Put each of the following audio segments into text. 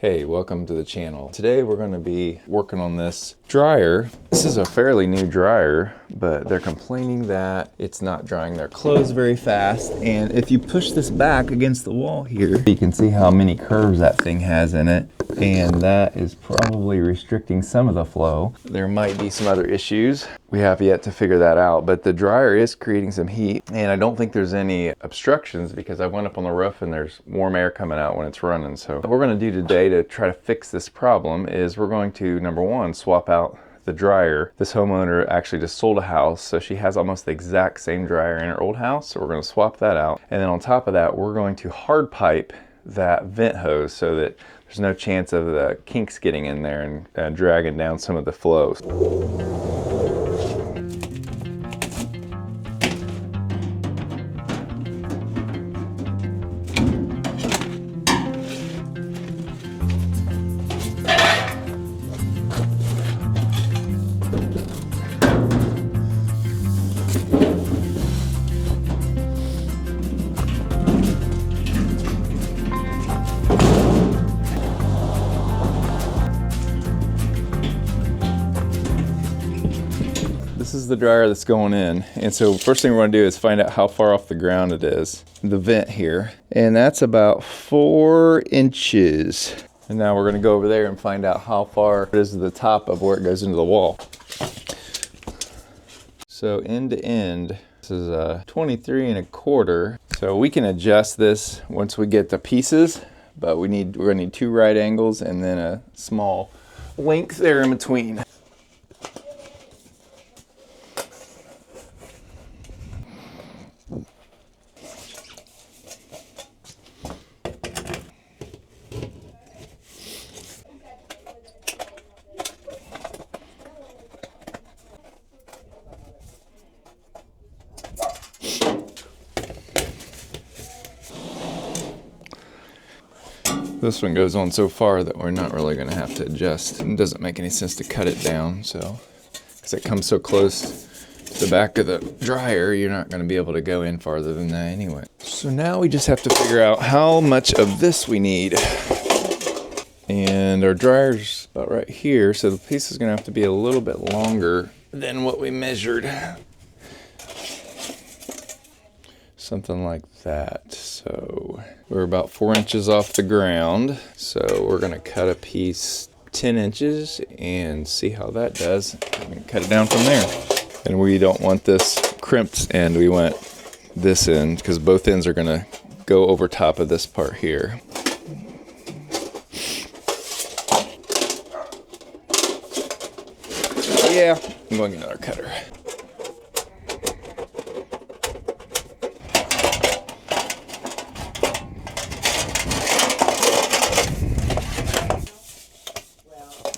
Hey, welcome to the channel. Today we're going to be working on this dryer. This is a fairly new dryer, but they're complaining that it's not drying their clothes very fast. And if you push this back against the wall here, you can see how many curves that thing has in it. And that is probably restricting some of the flow. There might be some other issues. We have yet to figure that out, but the dryer is creating some heat, and I don't think there's any obstructions because I went up on the roof and there's warm air coming out when it's running. So what we're going to do today to try to fix this problem is we're going to, number one, swap out the dryer. This homeowner actually just sold a house, so she has almost the exact same dryer in her old house, so we're going to swap that out. And then on top of that, we're going to hard pipe that vent hose so that there's no chance of the kinks getting in there and dragging down some of the flows. This is the dryer that's going in. And so first thing we're gonna do is find out how far off the ground it is, the vent here. And that's about 4 inches. And now we're gonna go over there and find out how far it is to the top of where it goes into the wall. So end to end, this is a 23¼ So we can adjust this once we get the pieces, but we're gonna need 2 right angles and then a small length there in between. This one goes on so far that we're not really going to have to adjust. It doesn't make any sense to cut it down, so because it comes so close to the back of the dryer, you're not going to be able to go in farther than that anyway. So now we just have to figure out how much of this we need. And our dryer's about right here, so the piece is going to have to be a little bit longer than what we measured. Something like that. So we're about 4 inches off the ground. So we're gonna cut a piece 10 inches and see how that does. And cut it down from there. And we don't want this crimped end, we want this end because both ends are gonna go over top of this part here. Yeah, I'm going to get another cutter.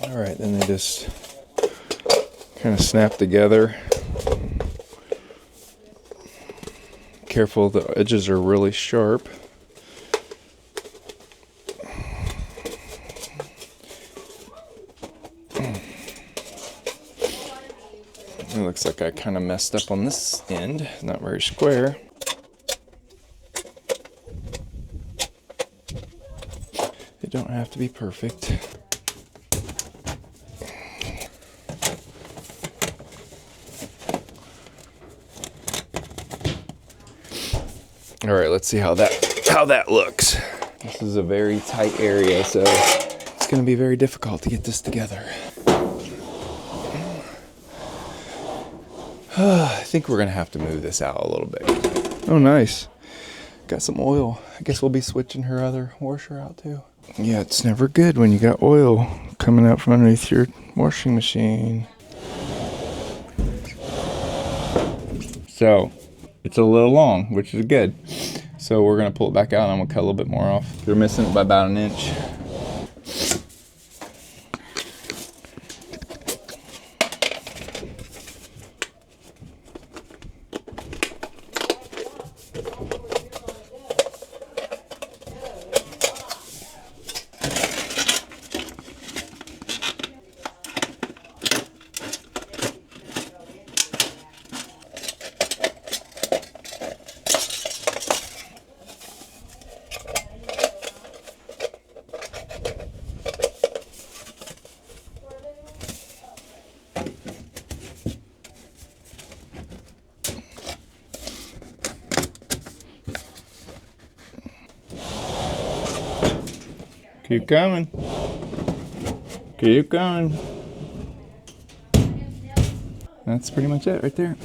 All right, then they just kind of snap together. Careful, the edges are really sharp. It looks like I kind of messed up on this end, not very square. They don't have to be perfect. All right, let's see how that looks. This is a very tight area, so it's going to be very difficult to get this together. I think we're going to have to move this out a little bit. Oh, nice. Got some oil. I guess we'll be switching her other washer out too. Yeah, it's never good when you got oil coming out from underneath your washing machine. So it's a little long, which is good. So we're gonna pull it back out and I'm gonna cut a little bit more off. You're missing it by about 1 inch. Keep going. Keep going. That's pretty much it right there.